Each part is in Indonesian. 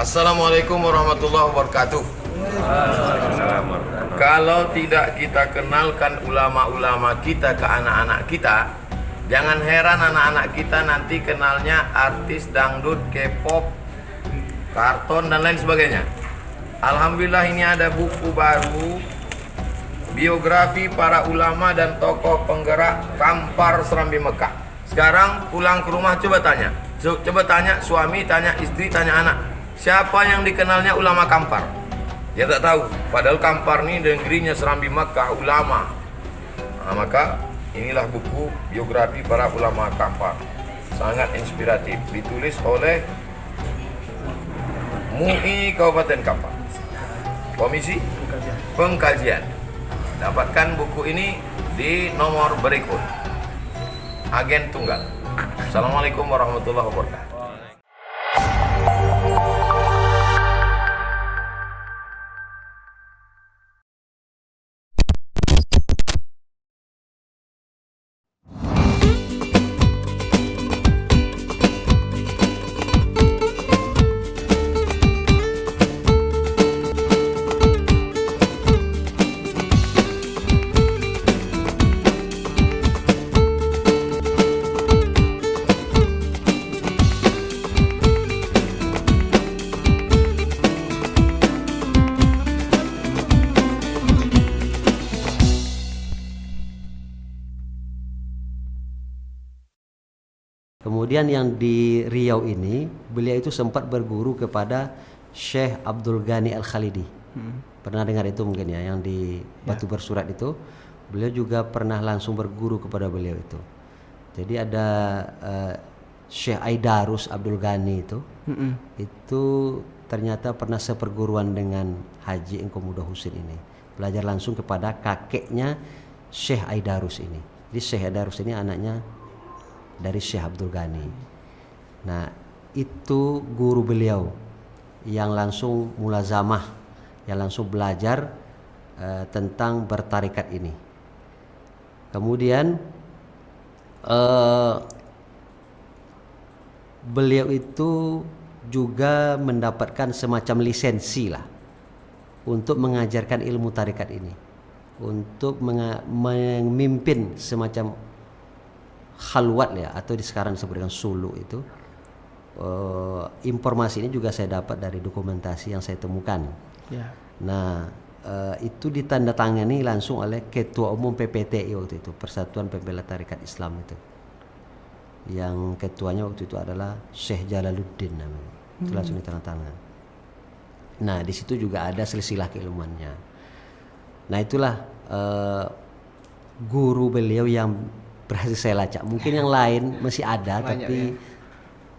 Assalamualaikum warahmatullahi wabarakatuh. Kalau tidak kita kenalkan ulama-ulama kita ke anak-anak kita, jangan heran anak-anak kita nanti kenalnya artis dangdut, K-pop, karton dan lain sebagainya. Alhamdulillah ini ada buku baru, biografi para ulama dan tokoh penggerak Kampar Serambi Mekah. Sekarang pulang ke rumah coba tanya suami, tanya istri, tanya anak, siapa yang dikenalnya ulama Kampar? Dia tak tahu. Padahal Kampar ini negerinya Serambi Mekah, ulama. Nah, maka inilah buku biografi para ulama Kampar. Sangat inspiratif. Ditulis oleh MUI Kabupaten Kampar. Komisi Pengkajian. Dapatkan buku ini di nomor berikut. Agen Tunggal. Assalamualaikum warahmatullahi wabarakatuh. Kemudian yang di Riau ini, beliau itu sempat berguru kepada Syekh Abdul Ghani Al-Khalidi. Pernah dengar itu mungkin ya, yang di Batu Bersurat itu. Beliau juga pernah langsung berguru kepada beliau itu. Jadi ada Syekh Aidarus Abdul Ghani itu ternyata pernah seperguruan dengan Haji Engku Muda Husin ini. Belajar langsung kepada kakeknya Syekh Aidarus ini. Jadi Syekh Aidarus ini anaknya dari Syekh Abdul Ghani. Nah, itu guru beliau yang langsung mulazamah, yang langsung belajar tentang bertarikat ini. Kemudian beliau itu juga mendapatkan semacam lisensi lah untuk mengajarkan ilmu tarikat ini, untuk memimpin semacam khalwat ya, atau di sekarang disebut dengan suluk itu. Informasi ini juga saya dapat dari dokumentasi yang saya temukan. Nah, itu ditandatangani langsung oleh Ketua Umum PPTI waktu itu, Persatuan Pembela Tarikat Islam itu. Yang ketuanya waktu itu adalah Syekh Jalaluddin namanya. Itu langsung ditandatangan. Nah, di situ juga ada silsilah keilmuannya. Nah, itulah guru beliau yang berhasil saya lacak. Mungkin yang lain masih ada tapi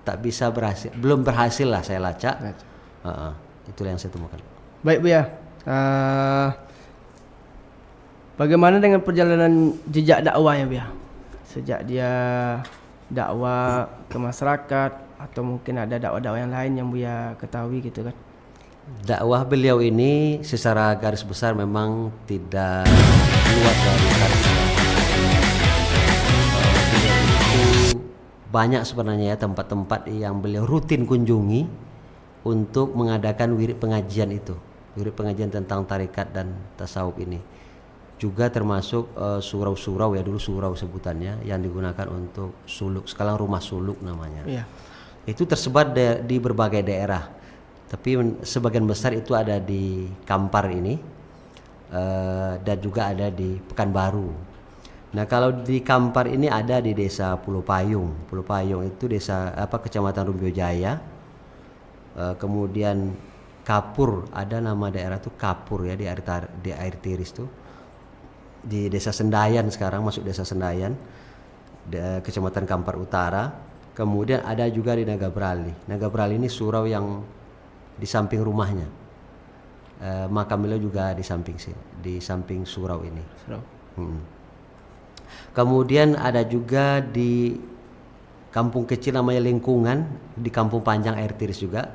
tak bisa belum berhasil lah saya lacak. Itulah yang saya temukan. Baik Buya, bagaimana dengan perjalanan jejak dakwahnya Buya? Sejak dia dakwah ke masyarakat, atau mungkin ada dakwah-dakwah yang lain yang Buya ketahui gitu kan? Dakwah beliau ini secara garis besar memang tidak luas dari banyak sebenarnya ya tempat-tempat yang beliau rutin kunjungi untuk mengadakan wirid pengajian itu, wirid pengajian tentang tarikat dan tasawuf ini. Juga termasuk surau-surau ya, dulu surau sebutannya, yang digunakan untuk suluk, sekarang rumah suluk namanya. Itu tersebar di berbagai daerah, tapi sebagian besar itu ada di Kampar ini, dan juga ada di Pekanbaru. Nah, kalau di Kampar ini ada di desa Pulau Payung. Pulau Payung itu desa Kecamatan Rumbio Jaya. Kemudian Kapur, ada nama daerah tuh Kapur ya, di air tiris tuh. Di desa Sendayan sekarang, masuk desa Sendayan, Kecamatan Kampar Utara. Kemudian ada juga di Nagabrali. Nagabrali ini surau yang di samping rumahnya. Makam beliau juga di samping surau ini. Kemudian ada juga di kampung kecil namanya Lingkungan, di Kampung Panjang air tiris juga.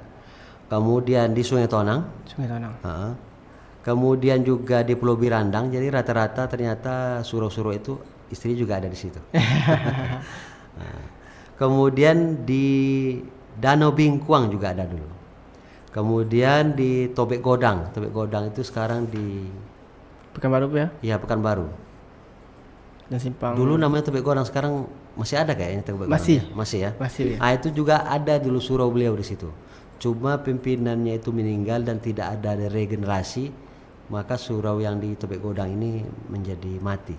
Kemudian di Sungai Tonang. Kemudian juga di Pulau Birandang. Jadi rata-rata ternyata surau-surau itu istri juga ada di situ. Kemudian di Danau Bingkuang juga ada dulu. Kemudian di Tobek Godang. Tobek Godang itu sekarang di Pekanbaru ya. ya Pekanbaru. Dan simpang. Dulu namanya Tobek Godang, sekarang masih ada kayaknya Tobek Godang. Masih. Ya? Masih ya. Masih ya. Ah, itu juga ada dulu surau beliau di situ. Cuma pimpinannya itu meninggal dan tidak ada regenerasi, maka surau yang di Tobek Godang ini menjadi mati.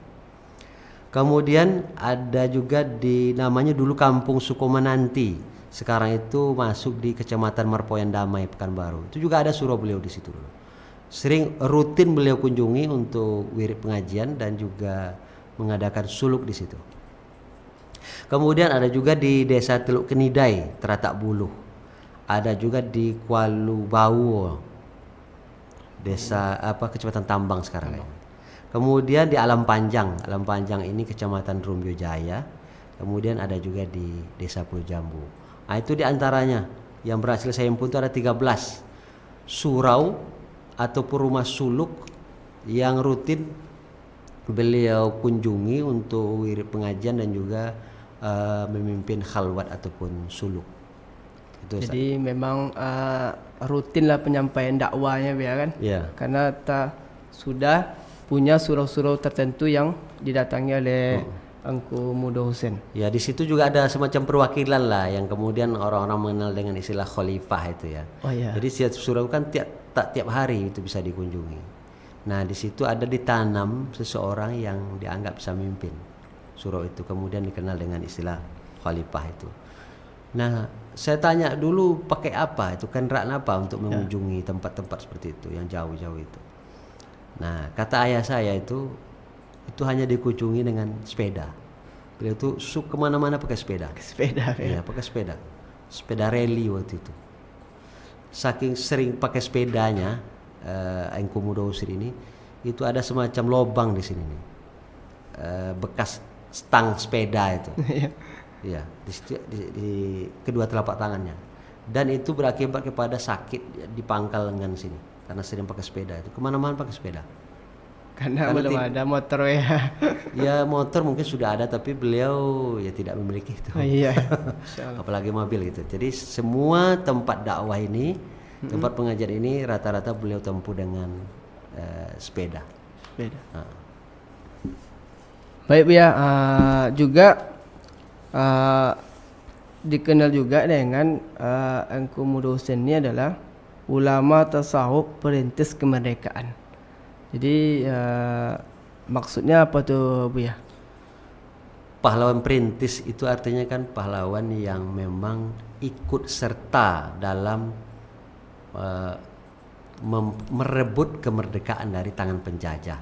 Kemudian ada juga di namanya dulu Kampung Sukomananti. Sekarang itu masuk di Kecamatan Marpoyan Damai, Pekanbaru. Itu juga ada surau beliau di situ dulu. Sering rutin beliau kunjungi untuk wirid pengajian dan juga mengadakan suluk di situ. Kemudian ada juga di Desa Teluk Kenidai, Teratak Buluh. Ada juga di Kualubawo, Desa Kecamatan Tambang sekarang ya. Kemudian di Alam Panjang. Alam Panjang ini Kecamatan Rumbio Jaya. Kemudian ada juga di Desa Pulau Jambu. Nah, itu diantaranya yang berhasil saya himpun itu ada 13 surau ataupun rumah suluk yang rutin beliau kunjungi untuk wirid pengajian dan juga memimpin khalwat ataupun suluk. Itu, Jadi memang rutin lah penyampaian dakwahnya ya kan. ya. Karena sudah punya surau-surau tertentu yang didatangi oleh Engku Mudo Husain. Ya, di situ juga ada semacam perwakilan lah yang kemudian orang-orang mengenal dengan istilah khalifah itu ya. Oh iya. Jadi setiap surau kan tak tiap hari itu bisa dikunjungi. Nah, di situ ada ditanam seseorang yang dianggap bisa memimpin surau itu, kemudian dikenal dengan istilah khalifah itu. Nah, saya tanya dulu pakai apa itu, kendaraan apa untuk mengunjungi tempat-tempat seperti itu yang jauh-jauh itu. Nah, kata ayah saya itu hanya dikunjungi dengan sepeda. Beliau tuh kemana-mana pakai sepeda. Sepeda ya. Iya, pakai sepeda. Sepeda rally waktu itu. Saking sering pakai sepedanya, Engku Mudo Husain ini, itu ada semacam lobang di sini nih. Bekas stang sepeda itu. Iya, di kedua telapak tangannya. Dan itu berakibat kepada sakit di pangkal lengan sini karena sering pakai sepeda itu. Kemana-mana pakai sepeda. Karena belum ada motor ya. Ya, motor mungkin sudah ada tapi beliau ya tidak memiliki itu. Oh, iya. Apalagi mobil gitu. Jadi semua tempat dakwah ini, tempat pengajian ini rata-rata beliau tempuh dengan sepeda. Sepeda. Nah. Baik Bu ya, juga dikenal juga dengan Engku Mudo Husain ini adalah ulama tasawuf perintis kemerdekaan. Jadi maksudnya apa tuh Bu ya? Pahlawan perintis itu artinya kan pahlawan yang memang ikut serta dalam merebut kemerdekaan dari tangan penjajah.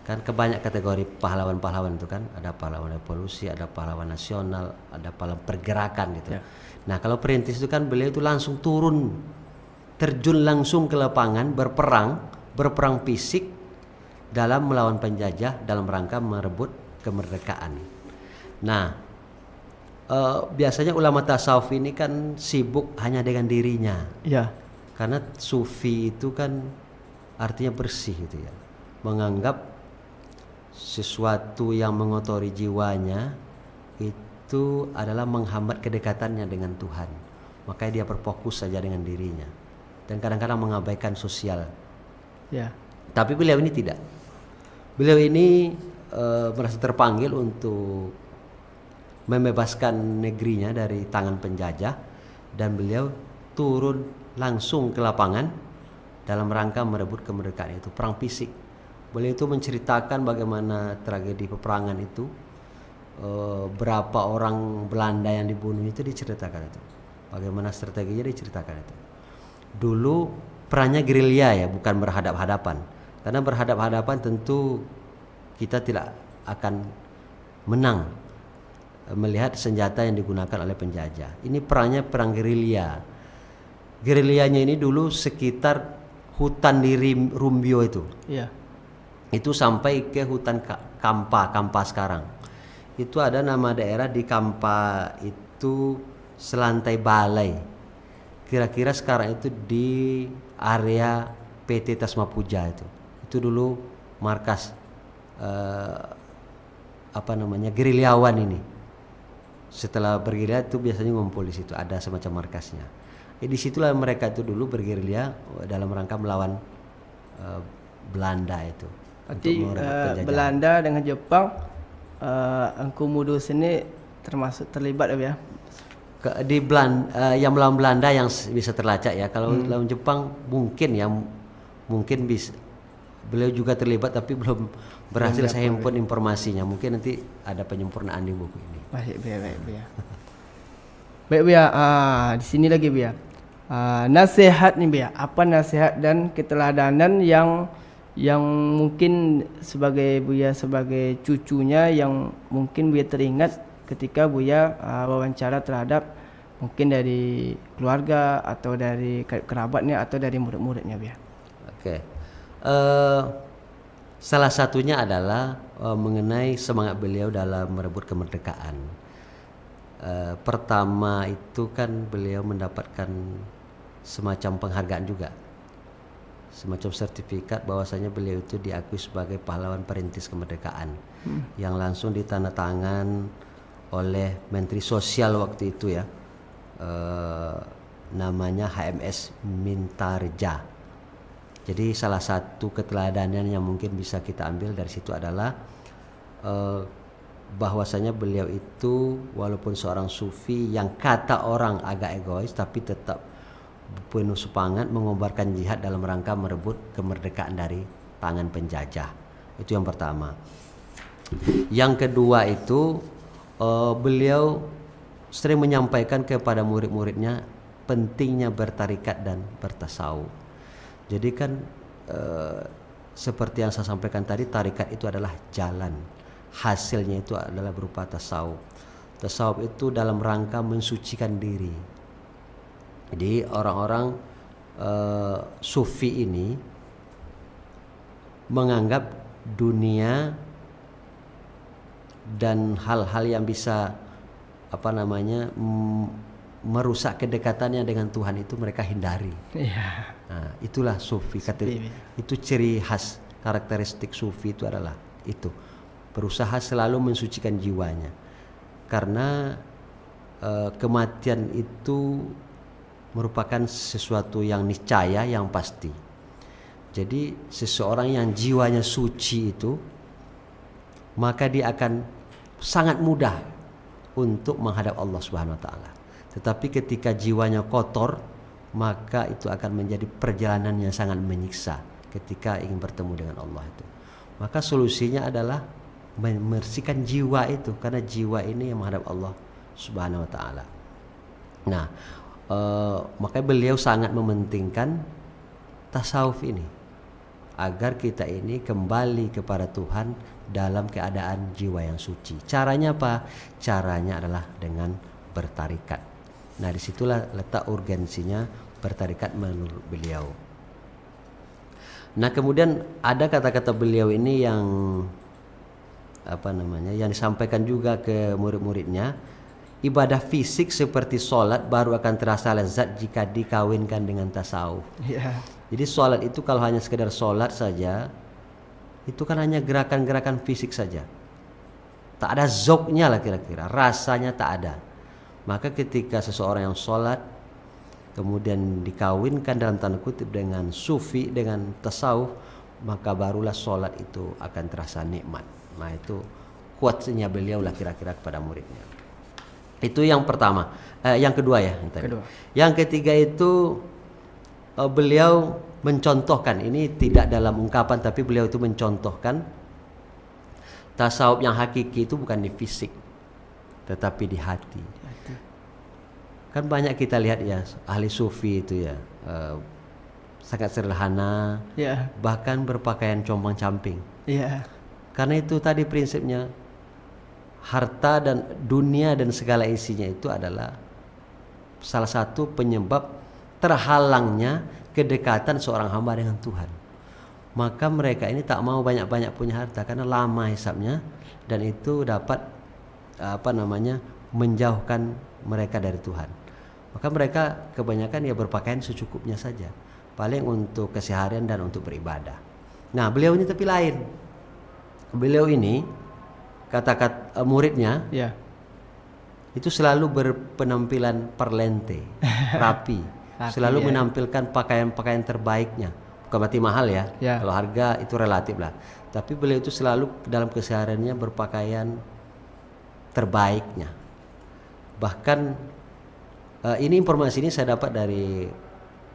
Kan kebanyak kategori pahlawan-pahlawan itu kan, ada pahlawan revolusi, ada pahlawan nasional, ada pahlawan pergerakan gitu. Ya. Nah, kalau perintis itu kan beliau itu langsung turun, terjun langsung ke lapangan, berperang fisik dalam melawan penjajah dalam rangka merebut kemerdekaan. Nah, biasanya ulama tasawuf ini kan sibuk hanya dengan dirinya. Ya. Karena sufi itu kan artinya bersih gitu ya. Menganggap sesuatu yang mengotori jiwanya itu adalah menghambat kedekatannya dengan Tuhan. Makanya dia berfokus saja dengan dirinya. Dan kadang-kadang mengabaikan sosial. Ya. Tapi beliau ini tidak. Beliau ini merasa terpanggil untuk membebaskan negerinya dari tangan penjajah, dan beliau turun langsung ke lapangan dalam rangka merebut kemerdekaan itu, perang fisik. Beliau itu menceritakan bagaimana tragedi peperangan itu, berapa orang Belanda yang dibunuh itu diceritakan itu, bagaimana strateginya diceritakan itu. Dulu perannya gerilya ya, bukan berhadap-hadapan. Karena berhadap-hadapan tentu kita tidak akan menang melihat senjata yang digunakan oleh penjajah. Ini perannya perang gerilya. Gerilyanya ini dulu sekitar hutan di Rumbio itu. Iya. Itu sampai ke hutan Kampa sekarang. Itu ada nama daerah di Kampa itu Selantai Balai. Kira-kira sekarang itu di area PT Tasma Puja itu. Itu dulu markas gerilyawan ini. Setelah bergerilya itu biasanya ngumpul di situ, ada semacam markasnya. Disitulah mereka itu dulu bergerilya dalam rangka melawan Belanda itu. Berarti untuk merebut penjajahan. Belanda dengan Jepang, Engku Mudus ini termasuk terlibat ya? Di Belanda, yang melawan Belanda yang bisa terlacak ya. Kalau lawan Jepang mungkin ya, mungkin bisa. Beliau juga terlibat tapi belum berhasil saya himpun informasinya. Mungkin nanti ada penyempurnaan di buku ini. Baik, Bia. Baik, Bia. Di sini lagi, Bia. Nasihat nih, Bia. Apa nasihat dan keteladanan yang mungkin sebagai Buya sebagai cucunya yang mungkin Buya teringat ketika Buya wawancara terhadap mungkin dari keluarga atau dari kerabatnya atau dari murid-muridnya, Bia. Oke. Salah satunya adalah mengenai semangat beliau dalam merebut kemerdekaan. Pertama itu kan beliau mendapatkan semacam penghargaan juga, semacam sertifikat bahwasanya beliau itu diakui sebagai pahlawan perintis kemerdekaan yang langsung ditandatangan oleh Menteri Sosial waktu itu ya, namanya HMS Mintarja. Jadi salah satu keteladanan yang mungkin bisa kita ambil dari situ adalah bahwasanya beliau itu walaupun seorang sufi yang kata orang agak egois tapi tetap penuh semangat mengobarkan jihad dalam rangka merebut kemerdekaan dari tangan penjajah. Itu yang pertama. Yang kedua itu beliau sering menyampaikan kepada murid-muridnya pentingnya bertarikat dan bertasawuf. Jadi kan seperti yang saya sampaikan tadi, tarikat itu adalah jalan, hasilnya itu adalah berupa tasawuf. Tasawuf itu dalam rangka mensucikan diri. Jadi orang-orang sufi ini menganggap dunia dan hal-hal yang bisa merusak kedekatannya dengan Tuhan itu mereka hindari. Iya. Nah, itulah sufi. Itu ciri khas karakteristik sufi itu adalah itu, berusaha selalu mensucikan jiwanya, karena kematian itu merupakan sesuatu yang niscaya, yang pasti. Jadi seseorang yang jiwanya suci itu, maka dia akan sangat mudah untuk menghadap Allah Subhanahu wa taala. Tetapi ketika jiwanya kotor, maka itu akan menjadi perjalanan yang sangat menyiksa ketika ingin bertemu dengan Allah itu. Maka solusinya adalah membersihkan jiwa itu, karena jiwa ini yang menghadap Allah Subhanahu wa taala. Nah, makanya beliau sangat mementingkan tasawuf ini agar kita ini kembali kepada Tuhan dalam keadaan jiwa yang suci. Caranya apa? Caranya adalah dengan bertarikat. Nah, disitulah letak urgensinya bertarikat menurut beliau. Nah, kemudian ada kata-kata beliau ini yang yang disampaikan juga ke murid-muridnya. Ibadah fisik seperti sholat baru akan terasa lezat jika dikawinkan dengan tasawuf. Yeah. Jadi sholat itu kalau hanya sekedar sholat saja, itu kan hanya gerakan-gerakan fisik saja, tak ada zoknya lah, kira-kira rasanya tak ada. Maka ketika seseorang yang sholat kemudian dikawinkan dalam tanda kutip dengan sufi, dengan tasawuf, maka barulah sholat itu akan terasa nikmat. Nah, itu kuatnya beliau lah kira-kira kepada muridnya. Itu yang pertama. Yang kedua ya. Yang ketiga itu beliau mencontohkan, ini tidak dalam ungkapan tapi beliau itu mencontohkan tasawuf yang hakiki itu bukan di fisik tetapi di hati. Kan banyak kita lihat ya ahli sufi itu ya, sangat sederhana, bahkan berpakaian compang-camping. Karena itu tadi prinsipnya, harta dan dunia dan segala isinya itu adalah salah satu penyebab terhalangnya kedekatan seorang hamba dengan Tuhan. Maka mereka ini tak mau banyak-banyak punya harta karena lama hisapnya, dan itu dapat menjauhkan mereka dari Tuhan. Maka mereka kebanyakan ya berpakaian secukupnya saja, paling untuk keseharian dan untuk beribadah. Nah, beliau ini tapi lain. Beliau ini kata-kata muridnya itu selalu berpenampilan perlente, rapi, selalu ya. menampilkan pakaian-pakaian terbaiknya. Bukan berarti mahal ya. Ya. Kalau harga itu relatif lah. Tapi beliau itu selalu dalam kesehariannya berpakaian terbaiknya. Bahkan ini informasi ini saya dapat dari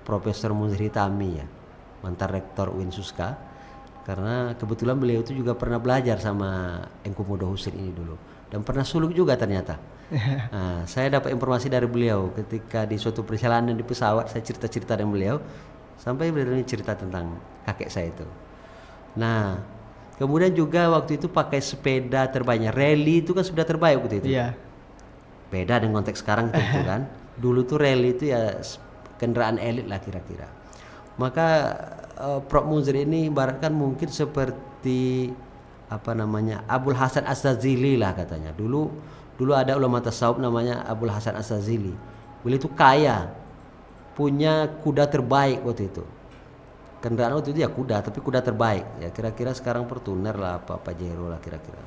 Profesor Muzri Tami ya, mantan rektor UIN Suska. Karena kebetulan beliau itu juga pernah belajar sama Engku Muda Husin ini dulu. Dan pernah suluk juga ternyata. Nah, saya dapat informasi dari beliau ketika di suatu perjalanan di pesawat, saya cerita-cerita dengan beliau. Sampai beliau ini cerita tentang kakek saya itu. Nah, kemudian juga waktu itu pakai sepeda terbaiknya. Rally itu kan sudah terbaik waktu itu. Iya. Beda dengan konteks sekarang tentu kan. Dulu tuh rally itu ya kendaraan elit lah kira-kira. Maka Prof Muzri ini ibaratkan mungkin seperti apa namanya Abul Hasan As-Sazili lah katanya. Dulu ada ulama tasawuf namanya Abul Hasan As-Sazili. Beliau itu kaya, punya kuda terbaik waktu itu. Kendaraan waktu itu ya kuda, tapi kuda terbaik. Ya kira-kira sekarang Fortuner lah, apa Pajero lah kira-kira.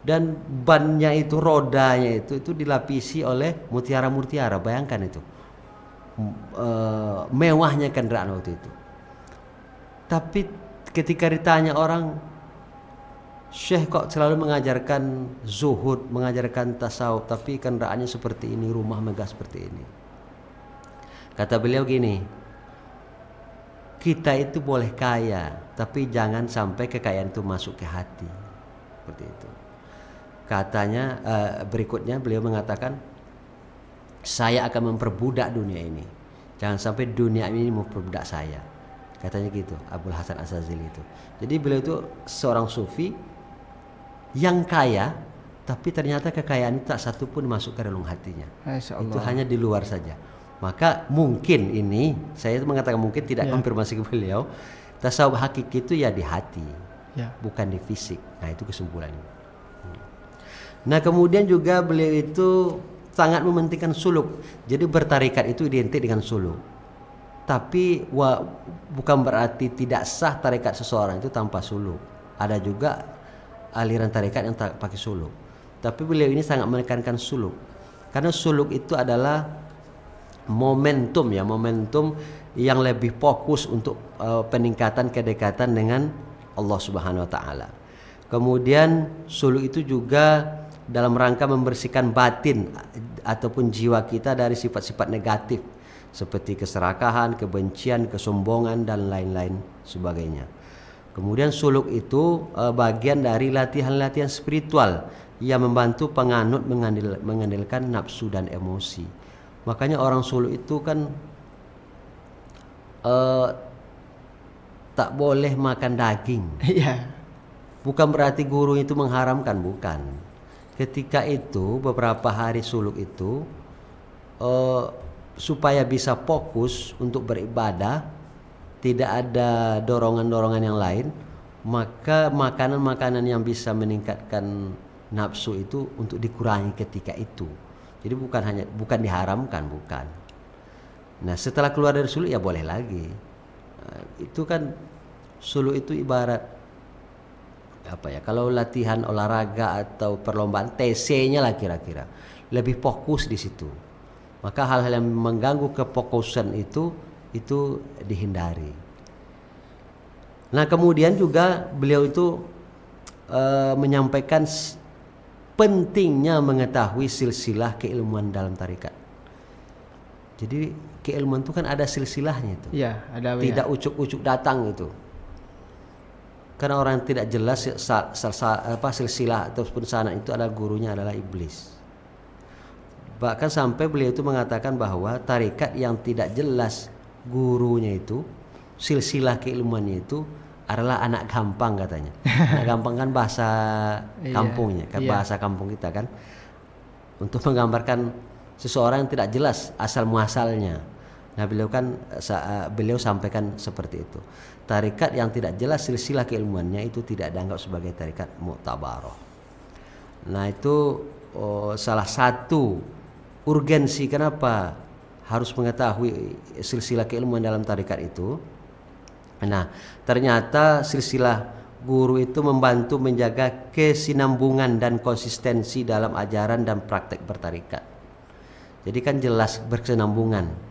Dan bannya itu, rodanya itu dilapisi oleh mutiara-mutiara. Bayangkan itu. Mewahnya kendaraan waktu itu. Tapi ketika ditanya orang, Syekh kok selalu mengajarkan zuhud, mengajarkan tasawuf, tapi kendaraannya seperti ini, rumah megah seperti ini. Kata beliau gini, kita itu boleh kaya, tapi jangan sampai kekayaan itu masuk ke hati. Seperti itu. Katanya berikutnya beliau mengatakan, saya akan memperbudak dunia ini. Jangan sampai dunia ini memperbudak saya. Katanya gitu, Abul Hasan As-Sazili itu. Jadi beliau itu seorang sufi yang kaya, tapi ternyata kekayaan itu tak satu pun masuk ke relung hatinya. Itu hanya di luar saja. Maka mungkin ini, saya mengatakan mungkin tidak konfirmasi ke beliau, tasawuf hakiki itu ya di hati, bukan di fisik. Nah itu kesimpulannya. Nah kemudian juga beliau itu sangat mementingkan suluk. Jadi bertarikat itu identik dengan suluk. Tapi bukan berarti tidak sah tarikat seseorang itu tanpa suluk. Ada juga aliran tarikat yang tak pakai suluk. Tapi beliau ini sangat menekankan suluk. Karena suluk itu adalah momentum ya, momentum yang lebih fokus untuk peningkatan kedekatan dengan Allah Subhanahu wa taala. Kemudian suluk itu juga dalam rangka membersihkan batin ataupun jiwa kita dari sifat-sifat negatif seperti keserakahan, kebencian, kesombongan dan lain-lain sebagainya. Kemudian suluk itu bagian dari latihan-latihan spiritual yang membantu penganut mengandalkan nafsu dan emosi. Makanya orang suluk itu kan tak boleh makan daging. Iya. Bukan berarti guru itu mengharamkan, bukan. Ketika itu beberapa hari suluk itu supaya bisa fokus untuk beribadah, tidak ada dorongan-dorongan yang lain, maka makanan-makanan yang bisa meningkatkan nafsu itu untuk dikurangi ketika itu. Jadi bukan diharamkan, bukan. Nah setelah keluar dari suluk ya boleh lagi. Itu kan suluk itu ibarat apa ya, kalau latihan olahraga atau perlombaan TC-nya lah kira-kira, lebih fokus di situ. Maka hal-hal yang mengganggu kefokusan itu dihindari. Nah kemudian juga beliau itu menyampaikan pentingnya mengetahui silsilah keilmuan dalam tarikat. Jadi keilmuan itu kan ada silsilahnya itu. Iya, ada. Tidak ucuk-ucuk datang itu. Karena orang yang tidak jelas silsilah ataupun sanad itu adalah gurunya adalah iblis. Bahkan sampai beliau itu mengatakan bahwa tarikat yang tidak jelas gurunya itu, silsilah keilmuannya itu adalah anak gampang katanya. Anak gampang kan bahasa kampungnya, kan bahasa kampung kita kan. Untuk menggambarkan seseorang yang tidak jelas asal muasalnya. Nah beliau sampaikan seperti itu. Tarikat yang tidak jelas silsilah keilmuannya itu tidak dianggap sebagai tarikat mu'tabarah. Nah itu salah satu urgensi kenapa harus mengetahui silsilah keilmuan dalam tarikat itu. Nah ternyata silsilah guru itu membantu menjaga kesinambungan dan konsistensi dalam ajaran dan praktek bertarikat. Jadi kan jelas berkesinambungan.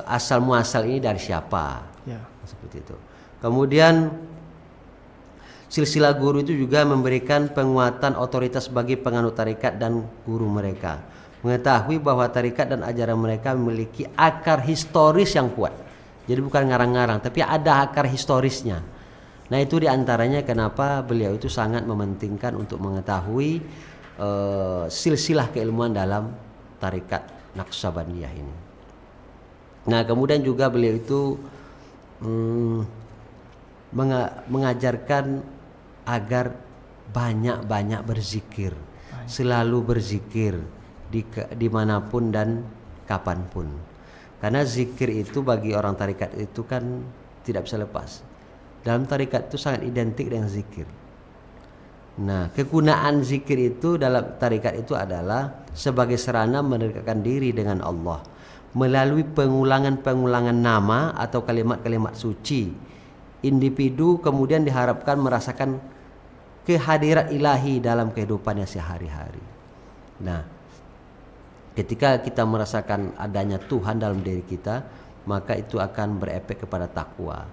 asal muasal ini dari siapa, Ya. seperti itu. Kemudian silsilah guru itu juga memberikan penguatan otoritas bagi penganut tarekat dan guru mereka. Mengetahui bahwa tarekat dan ajaran mereka memiliki akar historis yang kuat. Jadi bukan ngarang-ngarang, tapi ada akar historisnya. Nah itu diantaranya kenapa beliau itu sangat mementingkan untuk mengetahui silsilah keilmuan dalam tarekat Naqsabandiyah ini. Nah kemudian juga beliau itu mengajarkan agar banyak-banyak berzikir, selalu berzikir dimanapun dan kapanpun. Karena zikir itu bagi orang tarekat itu kan tidak bisa lepas. Dalam tarekat itu sangat identik dengan zikir. Nah, kegunaan zikir itu dalam tarekat itu adalah sebagai sarana mendekatkan diri dengan Allah melalui pengulangan-pengulangan nama atau kalimat-kalimat suci. Individu kemudian diharapkan merasakan kehadiran ilahi dalam kehidupannya sehari-hari. Nah, ketika kita merasakan adanya Tuhan dalam diri kita, maka itu akan berefek kepada takwa.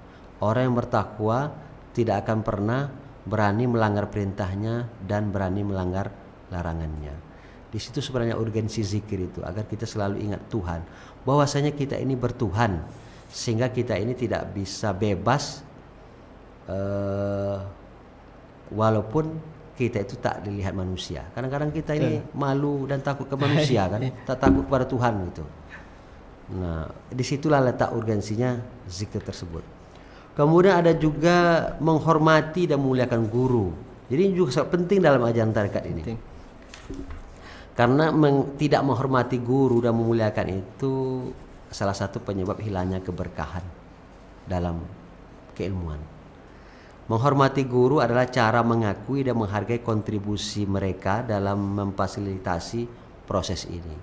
Orang yang bertakwa tidak akan pernah berani melanggar perintahnya dan berani melanggar larangannya. Di situ sebenarnya urgensi zikir itu, agar kita selalu ingat Tuhan, bahwasanya kita ini bertuhan, sehingga kita ini tidak bisa bebas walaupun kita itu tak dilihat manusia. Kadang-kadang kita ini malu dan takut ke manusia kan, tak takut kepada Tuhan gitu. Nah, disitulah letak urgensinya zikir tersebut. Kemudian ada juga menghormati dan memuliakan guru. Jadi ini juga sangat penting dalam ajaran tarekat ini. Karena tidak menghormati guru dan memuliakan itu salah satu penyebab hilangnya keberkahan dalam keilmuan. Menghormati guru adalah cara mengakui dan menghargai kontribusi mereka dalam memfasilitasi proses ini.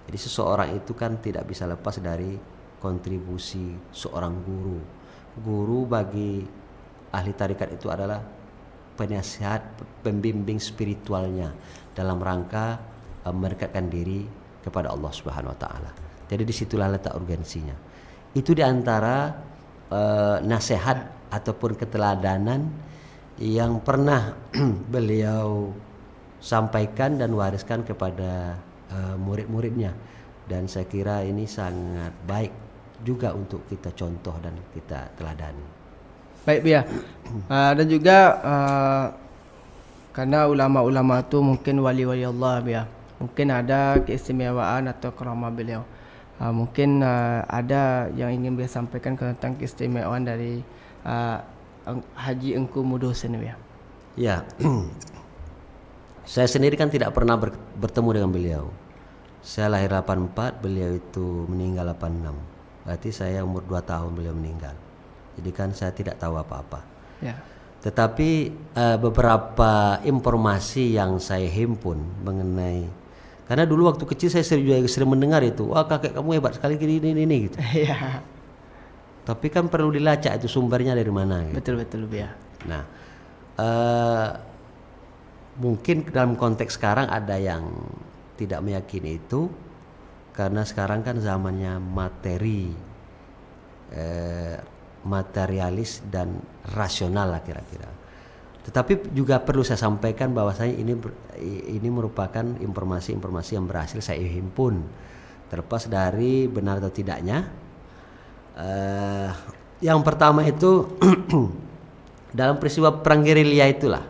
Jadi seseorang itu kan tidak bisa lepas dari kontribusi seorang guru. Guru bagi ahli tarekat itu adalah penasihat, pembimbing spiritualnya dalam rangka mendekatkan diri kepada Allah Subhanahu wa taala. Jadi disitulah letak urgensinya. Itu diantara nasihat ataupun keteladanan yang pernah beliau sampaikan dan wariskan kepada murid-muridnya, dan saya kira ini sangat baik juga untuk kita contoh dan kita teladani. Baik Bia. Dan juga karena ulama-ulama itu mungkin wali-wali Allah Bia, mungkin ada keistimewaan atau karamah beliau. Mungkin ada yang ingin Bia sampaikan tentang keistimewaan dari Haji Engku Mudosen Bia. Ya, saya sendiri kan tidak pernah bertemu dengan beliau. Saya lahir 84, beliau itu meninggal 86. Berarti saya umur 2 tahun beliau meninggal. Jadi kan saya tidak tahu apa-apa. Ya. Tetapi beberapa informasi yang saya himpun mengenai, karena dulu waktu kecil saya sering mendengar itu, wah kakek kamu hebat sekali ini gitu. Iya. Tapi kan perlu dilacak itu sumbernya dari mana. Gitu. Betul Bia. Nah, mungkin dalam konteks sekarang ada yang tidak meyakini itu, karena sekarang kan zamannya materi, materialis dan rasional lah kira-kira. Tetapi juga perlu saya sampaikan bahwasanya ini merupakan informasi-informasi yang berhasil saya himpun, terlepas dari benar atau tidaknya. Yang pertama itu dalam peristiwa perang gerilya itulah,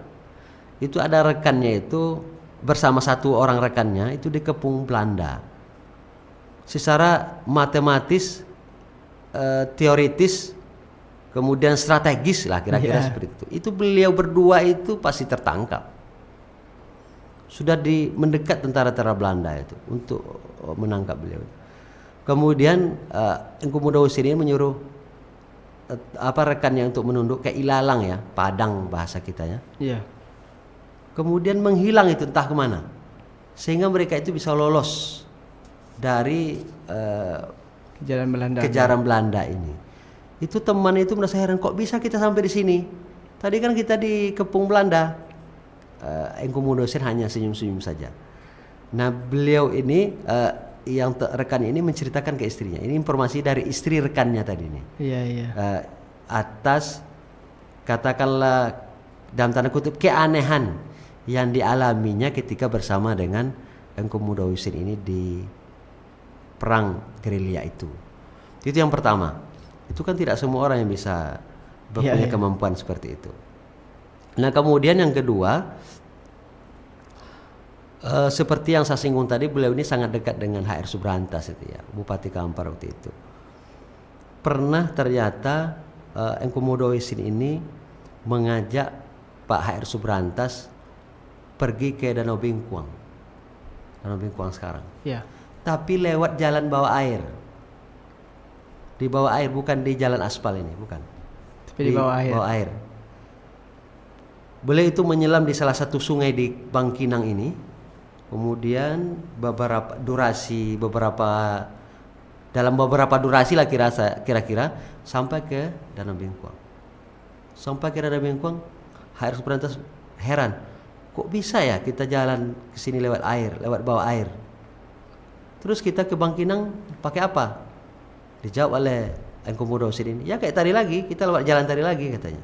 itu ada rekannya itu bersama satu orang rekannya itu dikepung Belanda. Secara matematis, teoritis, kemudian strategis lah kira-kira seperti itu. Itu beliau berdua itu pasti tertangkap. Sudah mendekat tentara-tentara Belanda itu untuk menangkap beliau. Kemudian Engku Mudosen ini menyuruh rekannya untuk menunduk ke ilalang ya, Padang bahasa kita ya. Iya. Kemudian menghilang itu entah kemana, sehingga mereka itu bisa lolos dari kejaran Belanda ini. Itu teman itu merasa heran, kok bisa kita sampai di sini? Tadi kan kita dikepung Belanda. Engku Mudosen hanya senyum-senyum saja. Nah beliau ini rekan ini menceritakan ke istrinya. Ini informasi dari istri rekannya tadi nih. Iya, iya. Atas katakanlah dalam tanda kutip keanehan yang dialaminya ketika bersama dengan Engku Mudawwisin ini di perang gerilya itu. Itu yang pertama. Itu kan tidak semua orang yang bisa berpunya kemampuan seperti itu. Nah kemudian yang kedua, seperti yang saya singgung tadi, beliau ini sangat dekat dengan HR Subrantas itu ya, Bupati Kampar waktu itu. Pernah ternyata Engku Mudawwisin ini mengajak Pak HR Subrantas pergi ke Danau Bingkuang sekarang. Iya. Tapi lewat jalan bawah air. Di bawah air, bukan di jalan aspal ini, bukan. Tapi di bawah air. Beliau itu menyelam di salah satu sungai di Bangkinang ini. Kemudian dalam beberapa durasi lah kira-kira sampai ke Danau Bingkuang. Sampai ke Danau Bingkuang, HR Subrantas heran, kok bisa ya kita jalan ke sini lewat bawah air. Terus kita ke Bangkinang pakai apa? Dijawab oleh Engku Mudawwisin ini, ya kayak tadi lagi, kita lewat jalan tadi lagi katanya.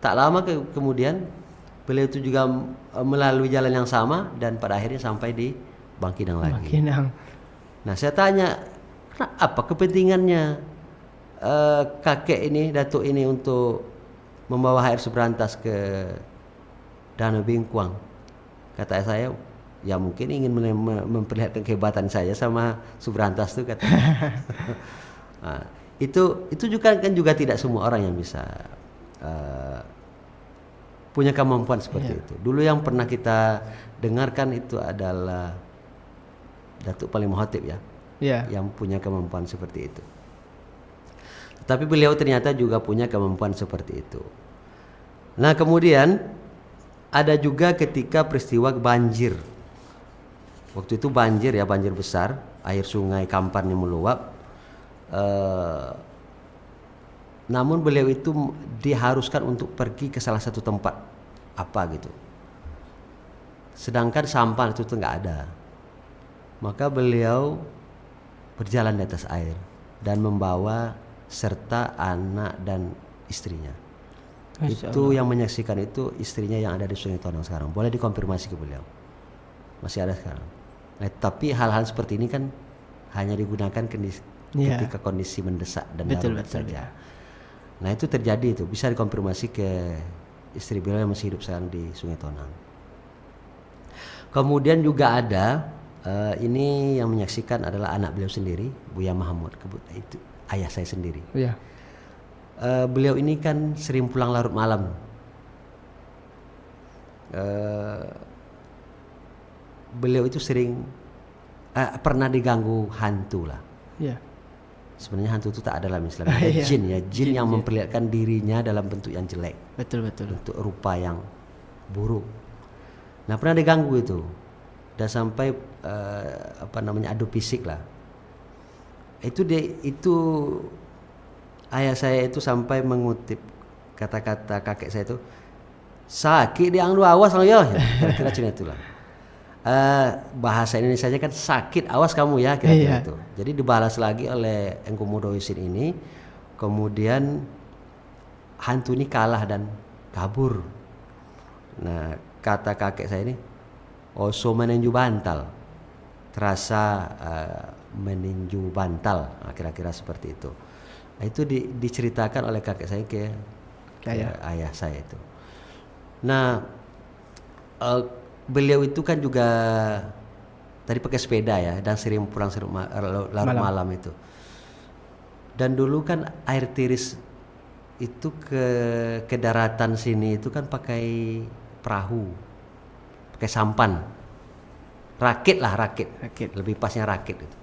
Tak lama kemudian beliau itu juga melalui jalan yang sama dan pada akhirnya sampai di Bangkinang lagi. Bangkinang. Nah saya tanya, apa kepentingannya kakek ini, datuk ini untuk membawa HR Subrantas ke Danau Bingkuang? Kata saya, ya mungkin ingin memperlihatkan kehebatan saya sama Subrantas tuh katanya. Nah, itu juga kan tidak semua orang yang bisa punya kemampuan seperti itu. Dulu yang pernah kita dengarkan itu adalah Datuk Paling Muhatib ya, yang punya kemampuan seperti itu. Tapi beliau ternyata juga punya kemampuan seperti itu. Nah kemudian ada juga ketika peristiwa banjir. Waktu itu banjir besar, air sungai Kampar ini meluap. Namun beliau itu diharuskan untuk pergi ke salah satu tempat gitu. Sedangkan sampah itu nggak ada. Maka beliau berjalan di atas air dan membawa serta anak dan istrinya. Itu yang menyaksikan itu istrinya yang ada di Sungai Tonang sekarang. Boleh dikonfirmasi ke beliau. Masih ada sekarang. Nah, tapi hal-hal seperti ini kan hanya digunakan ketika kondisi mendesak dan darurat saja. Nah itu terjadi, itu bisa dikonfirmasi ke istri beliau yang masih hidup sekarang di Sungai Tonang. Kemudian juga ada ini yang menyaksikan adalah anak beliau sendiri, Buya Mahmud. Itu ayah saya sendiri. Iya. Beliau ini kan sering pulang larut malam. Beliau itu sering pernah diganggu hantu lah. Iya. Sebenarnya hantu itu tak ada dalam Islam, jin yang memperlihatkan dirinya dalam bentuk yang jelek, betul, bentuk rupa yang buruk. Nah pernah diganggu itu, dan sampai adu fisik lah. Itu ayah saya itu sampai mengutip kata-kata kakek saya itu, sakit diangdu awas ya, kira-kira cuma itulah. Bahasa Indonesia saja kan sakit, awas kamu ya, kira-kira itu. Jadi dibalas lagi oleh Engku Mudawwisin ini. Kemudian hantu ini kalah dan kabur. Nah kata kakek saya ini, oso meninju bantal, terasa meninju bantal, kira-kira seperti itu. Nah, itu diceritakan oleh kakek saya ke ayah saya itu. Nah beliau itu kan juga tadi pakai sepeda ya, dan sering pulang larut malam itu. Dan dulu kan air tiris itu ke daratan sini itu kan pakai perahu, pakai sampan, rakit. Lebih pasnya rakit itu.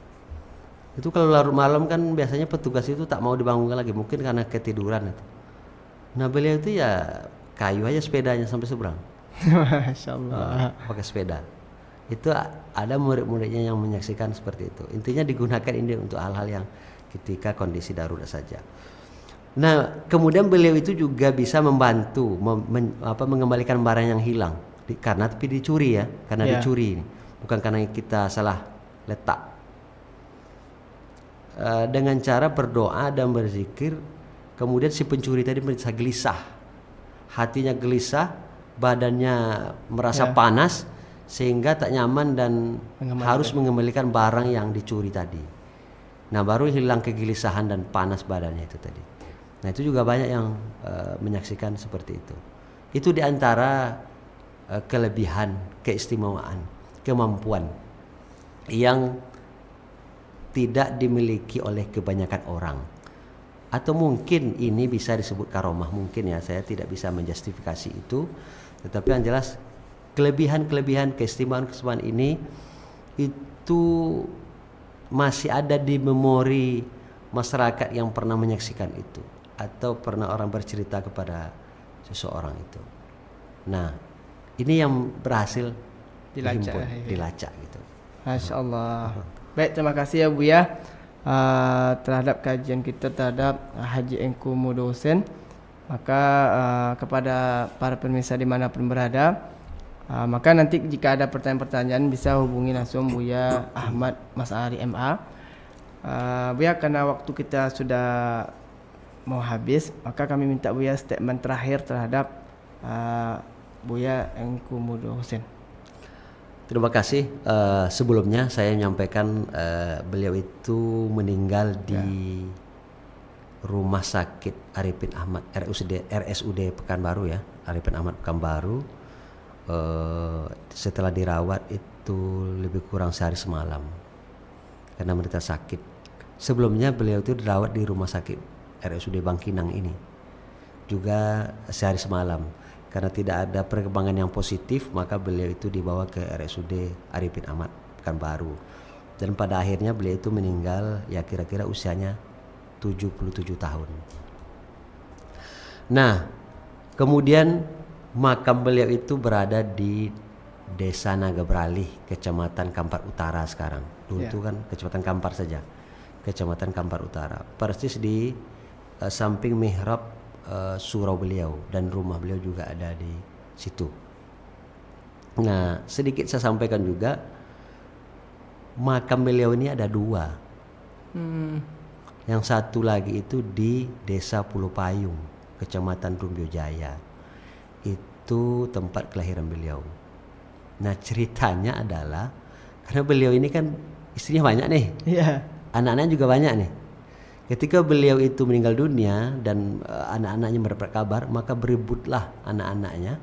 Itu kalau larut malam kan biasanya petugas itu tak mau dibangunkan lagi, mungkin karena ketiduran itu. Nah beliau itu ya kayu aja sepedanya sampai seberang. Masya Allah. Pakai sepeda. Itu ada murid-muridnya yang menyaksikan seperti itu. Intinya digunakan ini untuk hal-hal yang ketika kondisi darurat saja. Nah kemudian beliau itu juga bisa membantu mengembalikan barang yang hilang karena tapi dicuri ya, karena dicuri, bukan karena kita salah letak. dengan cara berdoa dan berzikir, kemudian si pencuri tadi merasa gelisah, hatinya gelisah, badannya merasa panas sehingga tak nyaman dan harus mengembalikan barang yang dicuri tadi. Nah, baru hilang kegelisahan dan panas badannya itu tadi. Nah, itu juga banyak yang menyaksikan seperti itu. Itu diantara kelebihan, keistimewaan, kemampuan yang tidak dimiliki oleh kebanyakan orang. Atau mungkin ini bisa disebut karomah, mungkin ya, saya tidak bisa menjustifikasi itu. Tetapi yang jelas kelebihan-kelebihan, keistimewaan ini itu masih ada di memori masyarakat yang pernah menyaksikan itu atau pernah orang bercerita kepada seseorang itu. Nah, ini yang berhasil dilacak gitu. Masya Allah. Baik, terima kasih ya Buya terhadap kajian kita terhadap Haji Engku Muda Hussein. Maka kepada para pemirsa dimanapun berada, maka nanti jika ada pertanyaan-pertanyaan bisa hubungi langsung Buya Ahmad Mas'ari MA. Buya, karena waktu kita sudah mau habis, maka kami minta Buya statement terakhir terhadap Buya Engku Muda Hussein. Terima kasih. Sebelumnya saya menyampaikan beliau itu meninggal di Rumah Sakit Arifin Ahmad RSUD Pekanbaru ya, Arifin Ahmad Pekanbaru. Setelah dirawat itu lebih kurang sehari semalam karena menderita sakit. Sebelumnya beliau itu dirawat di Rumah Sakit RSUD Bangkinang ini juga sehari semalam. Karena tidak ada perkembangan yang positif, maka beliau itu dibawa ke RSUD Arifin Ahmad Pekanbaru. Dan pada akhirnya beliau itu meninggal ya kira-kira usianya 77 tahun. Nah, kemudian makam beliau itu berada di Desa Naga Beralih, Kecamatan Kampar Utara sekarang. Dulu itu kan Kecamatan Kampar saja. Kecamatan Kampar Utara. Persis di samping mihrab surau beliau, dan rumah beliau juga ada di situ. Nah, sedikit saya sampaikan juga, makam beliau ini ada dua. Yang satu lagi itu di Desa Pulau Payung, Kecamatan Rumbio Jaya. Itu tempat kelahiran beliau. Nah, ceritanya adalah karena beliau ini kan istrinya banyak nih, anak-anaknya juga banyak nih. Ketika beliau itu meninggal dunia dan anak-anaknya mendapat kabar, maka berebutlah anak-anaknya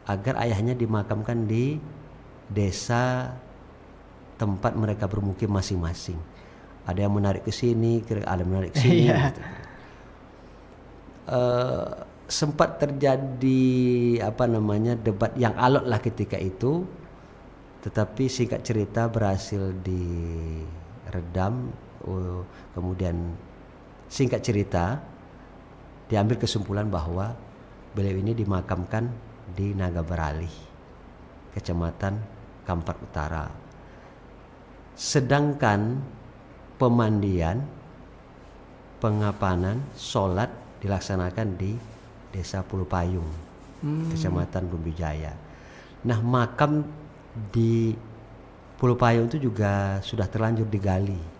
agar ayahnya dimakamkan di desa tempat mereka bermukim masing-masing. Ada yang menarik ke sini, ada yang menarik ke sini. Gitu. Sempat terjadi debat yang alot lah ketika itu, tetapi singkat cerita berhasil diredam. Kemudian singkat cerita diambil kesimpulan bahwa beliau ini dimakamkan di Naga Beralih, Kecamatan Kampar Utara. Sedangkan pemandian, pengapanan, sholat dilaksanakan di Desa Pulau Payung, Kecamatan Rumbio Jaya. Nah, makam di Pulau Payung itu juga sudah terlanjur digali.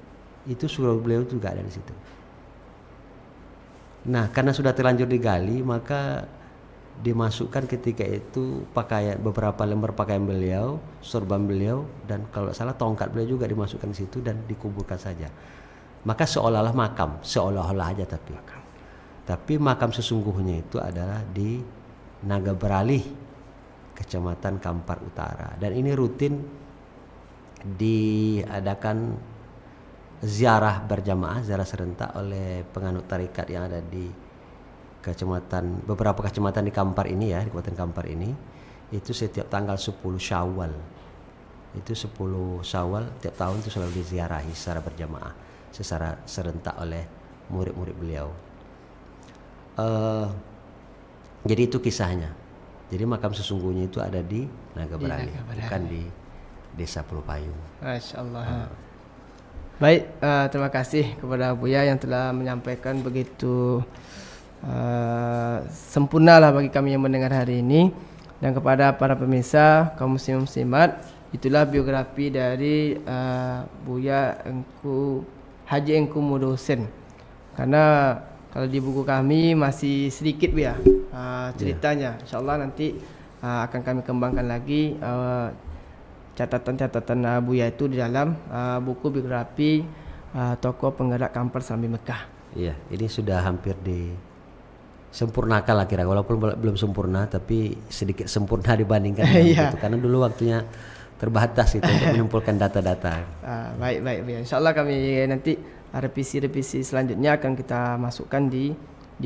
Itu surau beliau juga ada di situ. Nah, karena sudah terlanjur digali, maka dimasukkan ketika itu beberapa lembar pakaian beliau, sorban beliau, dan kalau salah tongkat beliau juga dimasukkan di situ dan dikuburkan saja. Maka seolah-olah makam, seolah-olah aja tapi makam sesungguhnya itu adalah di Naga Beralih, Kecamatan Kampar Utara. Dan ini rutin diadakan ziarah berjamaah, ziarah serentak oleh penganut tarekat yang ada di beberapa kecamatan di Kampar ini ya, di Kabupaten Kampar ini. Itu setiap tanggal 10 Syawal. Itu 10 Syawal tiap tahun itu selalu diziarahi secara berjamaah, secara serentak oleh murid-murid beliau. Jadi itu kisahnya. Jadi makam sesungguhnya itu ada di Naga Beralih, bukan di Desa Pulau Payung. Masya Allah. Baik, terima kasih kepada Buya yang telah menyampaikan begitu sempurna lah bagi kami yang mendengar hari ini. Dan kepada para pemirsa, kaum muslim muslimat, itulah biografi dari Buya Engku Haji Engku Mudosen. Karena kalau di buku kami masih sedikit ya ceritanya. Insyaallah nanti akan kami kembangkan lagi catatan-catatan Buya itu di dalam buku biografi tokoh penggerak Kampar Serambi Mekah. Iya, ini sudah hampir sempurnakan lah kira, walaupun belum sempurna tapi sedikit sempurna dibandingkan dengan itu, karena dulu waktunya terbatas itu untuk mengumpulkan data-data. Baik ya. Insyaallah kami nanti revisi selanjutnya akan kita masukkan di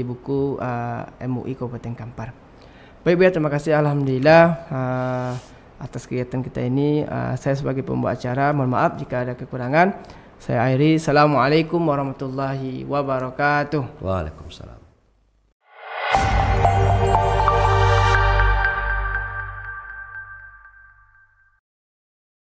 buku MUI Kabupaten Kampar. Baik ya, terima kasih alhamdulillah atas kegiatan kita ini. Saya sebagai pembawa acara mohon maaf jika ada kekurangan. Saya akhiri. Assalamualaikum warahmatullahi wabarakatuh. Waalaikumsalam.